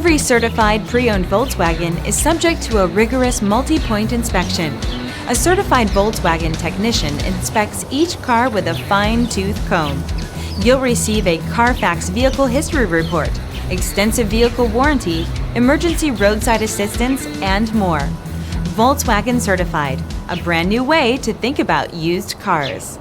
Every certified pre-owned Volkswagen is subject to a rigorous multi-point inspection. A certified Volkswagen technician inspects each car with a fine-tooth comb. You'll receive a CARFAX vehicle history report, extensive vehicle warranty, emergency roadside assistance, and more. Volkswagen Certified, a brand new way to think about used cars.